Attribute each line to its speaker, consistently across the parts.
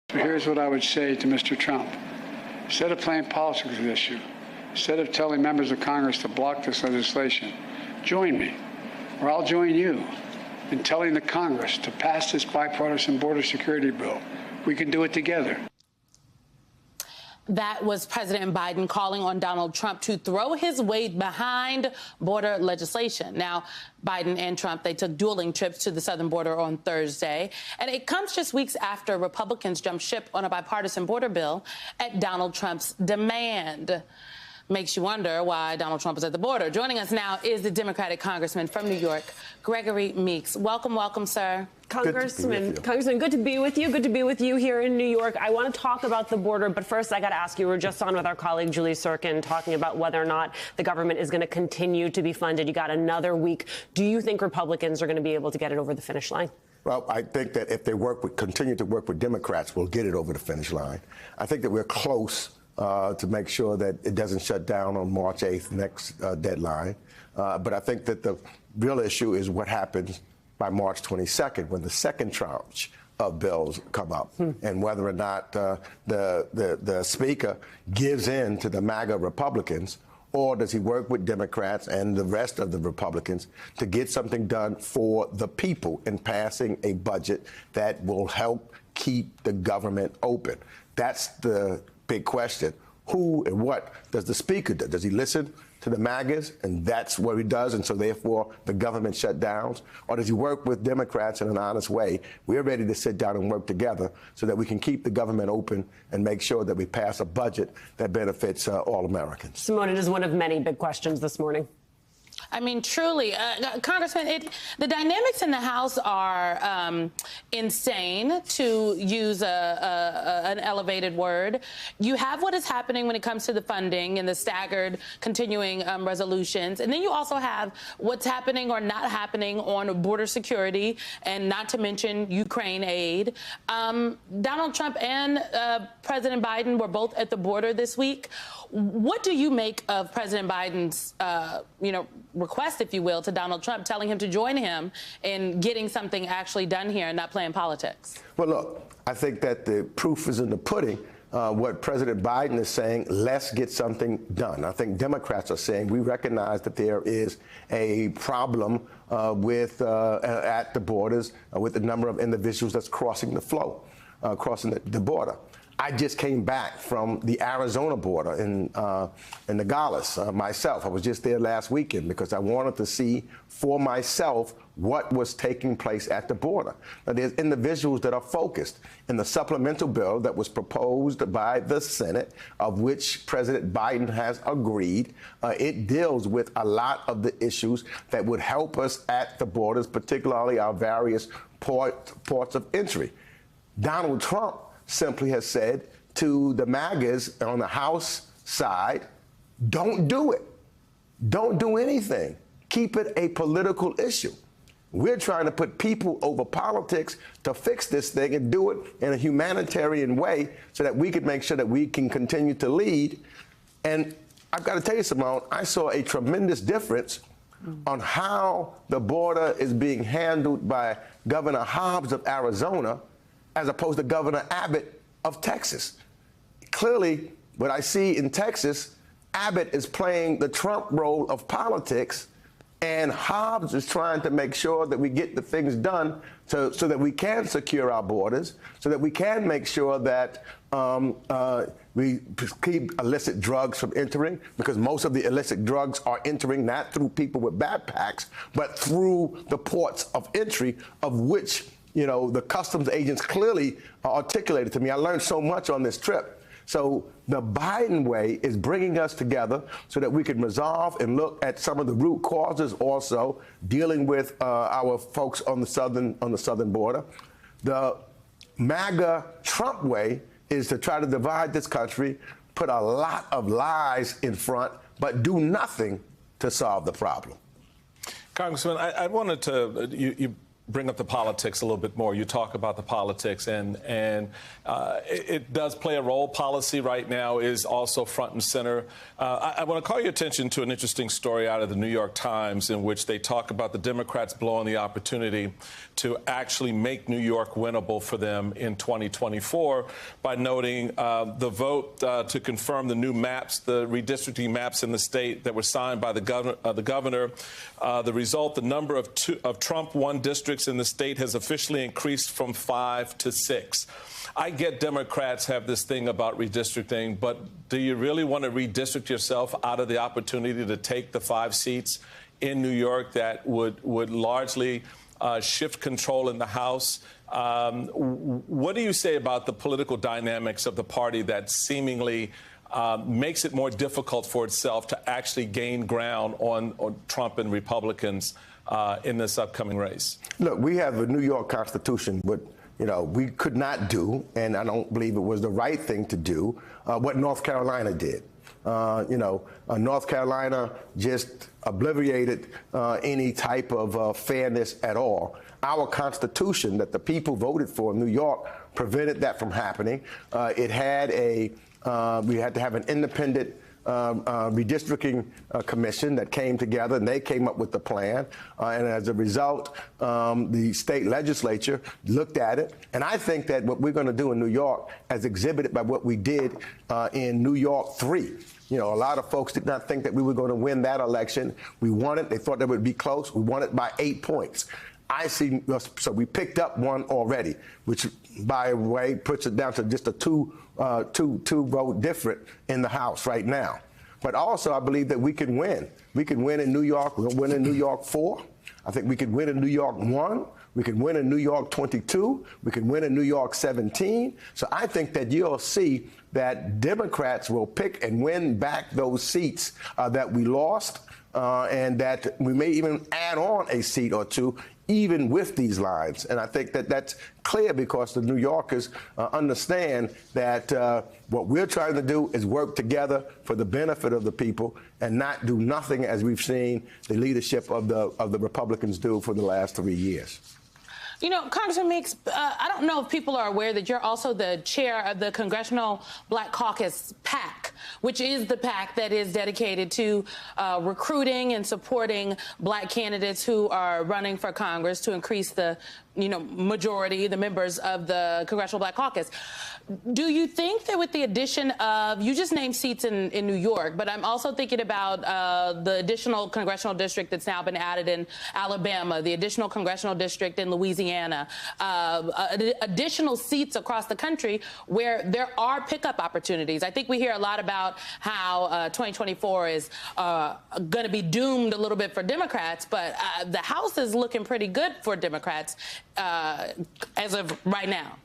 Speaker 1: So here's what I would say to Mr. Trump. Instead of playing politics with this issue, instead of telling members of Congress to block this legislation, join me, or I'll join you in telling the Congress to pass this bipartisan border security bill. We can do it together.
Speaker 2: That was President Biden calling on Donald Trump to throw his weight behind border legislation. Now, Biden and Trump, they took dueling trips to the southern border on Thursday. And it comes just weeks after Republicans jumped ship on a bipartisan border bill at Donald Trump's demand. Makes you wonder why Donald Trump is at the border. Joining us now is the Democratic Congressman from New York, Gregory Meeks. Welcome, sir.
Speaker 3: Congressman, good to be with you. Good to be with you here in New York. I want to talk about the border, but first I got to ask you, we were just on with our colleague Julie Surkin talking about whether or not the government is going to continue to be funded. You got another week. Do you think Republicans are going to be able to get it over the finish line?
Speaker 4: Well, I think that if they continue to work with Democrats, we'll get it over the finish line. I think that we're close to make sure that it doesn't shut down on March 8th, next deadline. But I think that the real issue is what happens by March 22nd when the second tranche of bills come up and whether or not the Speaker gives in to the MAGA Republicans, or does he work with Democrats and the rest of the Republicans to get something done for the people in passing a budget that will help keep the government open? That's the big question. Who and what does the Speaker do? Does he listen to the MAGAs, and that's what he does, and so therefore the government shut down? Or does he work with Democrats in an honest way? We're ready to sit down and work together so that we can keep the government open and make sure that we pass a budget that benefits all Americans.
Speaker 3: Simone, it is one of many big questions this morning.
Speaker 2: I mean, truly, Congressman, the dynamics in the House are insane, to use an elevated word. You have what is happening when it comes to the funding and the staggered continuing resolutions. And then you also have what's happening or not happening on border security, and not to mention Ukraine aid. Donald Trump and President Biden were both at the border this week. What do you make of President Biden's, request, if you will, to Donald Trump, telling him to join him in getting something actually done here and not playing politics?
Speaker 4: Well, look, I think that the proof is in the pudding. What President Biden is saying, let's get something done. I think Democrats are saying we recognize that there is a problem at the borders with the number of individuals that's crossing the flow, crossing the border. I just came back from the Arizona border in Nogales myself. I was just there last weekend because I wanted to see for myself what was taking place at the border. Now, there's individuals that are focused in the supplemental bill that was proposed by the Senate, of which President Biden has agreed. It deals with a lot of the issues that would help us at the borders, particularly our various ports of entry. Donald Trump simply has said to the MAGAs on the House side, don't do it. Don't do anything. Keep it a political issue. We're trying to put people over politics to fix this thing and do it in a humanitarian way so that we can make sure that we can continue to lead. And I've got to tell you, Simone, I saw a tremendous difference on how the border is being handled by Governor Hobbs of Arizona as opposed to Governor Abbott of Texas. Clearly, what I see in Texas, Abbott is playing the Trump role of politics, and Hobbs is trying to make sure that we get the things done so that we can secure our borders, so that we can make sure that we keep illicit drugs from entering, because most of the illicit drugs are entering not through people with backpacks, but through the ports of entry, of which the customs agents clearly articulated to me. I learned so much on this trip. So the Biden way is bringing us together so that we can resolve and look at some of the root causes, also dealing with our folks on the southern border. The MAGA Trump way is to try to divide this country, put a lot of lies in front, but do nothing to solve the problem.
Speaker 5: Congressman, I wanted to, you bring up the politics a little bit more. You talk about the politics, and it does play a role. Policy right now is also front and center. I want to call your attention to an interesting story out of the New York Times in which they talk about the Democrats blowing the opportunity to actually make New York winnable for them in 2024 by noting the vote to confirm the new maps, the redistricting maps in the state that were signed by the governor. The result, the number of Trump won districts in the state has officially increased from 5 to 6. I get Democrats have this thing about redistricting, but do you really want to redistrict yourself out of the opportunity to take the 5 seats in New York that would largely shift control in the House? What do you say about the political dynamics of the party that seemingly makes it more difficult for itself to actually gain ground on Trump and Republicans in this upcoming race? Look,
Speaker 4: we have a New York Constitution, but we could not do, and I don't believe it was the right thing to do, what North Carolina did. North Carolina just obliterated any type of fairness at all. Our Constitution that the people voted for in New York prevented that from happening. We had to have an independent redistricting commission that came together, and they came up with the plan. And as a result, the state legislature looked at it. And I think that what we're going to do in New York, as exhibited by what we did in New York 3, a lot of folks did not think that we were going to win that election. We won it. They thought that would be close. We won it by 8 points. So we picked up one already, which, by the way, puts it down to just a two vote different in the House right now. But also, I believe that we can win. We can win in New York. We'll win in New York 4. I think we could win in New York 1. We can win in New York 22. We can win in New York 17. So I think that you'll see that Democrats will pick and win back those seats that we lost, and that we may even add on a seat or two, even with these lines. And I think that that's clear because the New Yorkers understand that what we're trying to do is work together for the benefit of the people and not do nothing as we've seen the leadership of the Republicans do for the last 3 years.
Speaker 2: Congressman Meeks, I don't know if people are aware that you're also the chair of the Congressional Black Caucus PAC, which is the PAC that is dedicated to recruiting and supporting black candidates who are running for Congress to increase the majority, the members of the Congressional Black Caucus. Do you think that with the addition of, you just named seats in New York, but I'm also thinking about the additional congressional district that's now been added in Alabama, the additional congressional district in Louisiana, additional seats across the country where there are pickup opportunities. I think we hear a lot about how 2024 is going to be doomed a little bit for Democrats, but the House is looking pretty good for Democrats as of right now.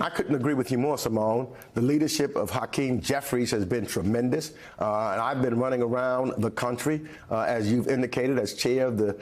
Speaker 4: I couldn't agree with you more, Simone. The leadership of Hakeem Jeffries has been tremendous. And I've been running around the country, as you've indicated, as chair of the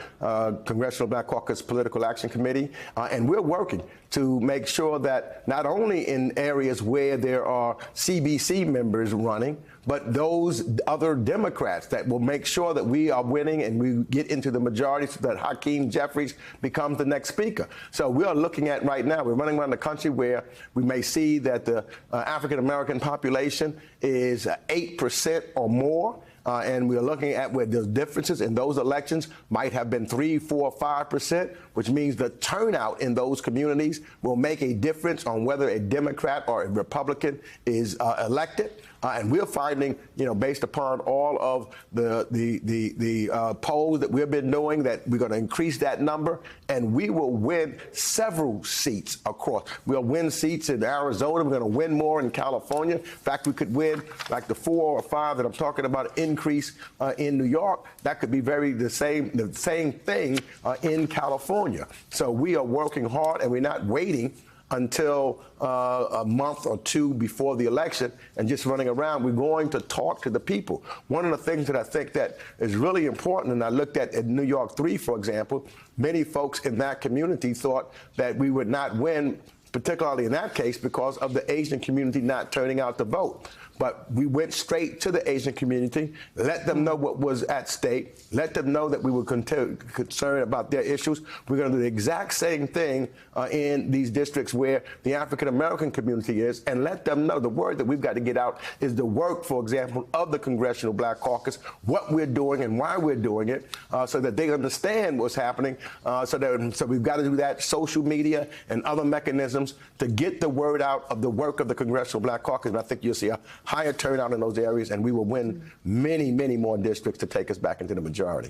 Speaker 4: Congressional Black Caucus Political Action Committee. And we're working to make sure that not only in areas where there are CBC members running, but those other Democrats that will make sure that we are winning and we get into the majority so that Hakeem Jeffries becomes the next speaker. So we are looking at right now, we're running around the country where we may see that the African-American population is 8% or more. And we are looking at where the differences in those elections might have been 3, 4, 5%, which means the turnout in those communities will make a difference on whether a Democrat or a Republican is elected. And we're finding, based upon all of the polls that we've been doing, that we're going to increase that number, and we will win several seats across. We'll win seats in Arizona. We're going to win more in California. In fact, we could win like the 4 or 5 that I'm talking about increase in New York. That could be the same thing in California. So we are working hard, and we're not waiting until a month or 2 before the election and just running around. We're going to talk to the people. One of the things that I think that is really important, and I looked at in New York 3, for example, many folks in that community thought that we would not win particularly in that case because of the Asian community not turning out to vote. But we went straight to the Asian community, let them know what was at stake, let them know that we were concerned about their issues. We're going to do the exact same thing in these districts where the African-American community is, and let them know the word that we've got to get out is the work, for example, of the Congressional Black Caucus, what we're doing and why we're doing it, so that they understand what's happening. So we've got to do that, social media and other mechanisms to get the word out of the work of the Congressional Black Caucus. And I think you'll see a higher turnout in those areas, and we will win many, many more districts to take us back into the majority.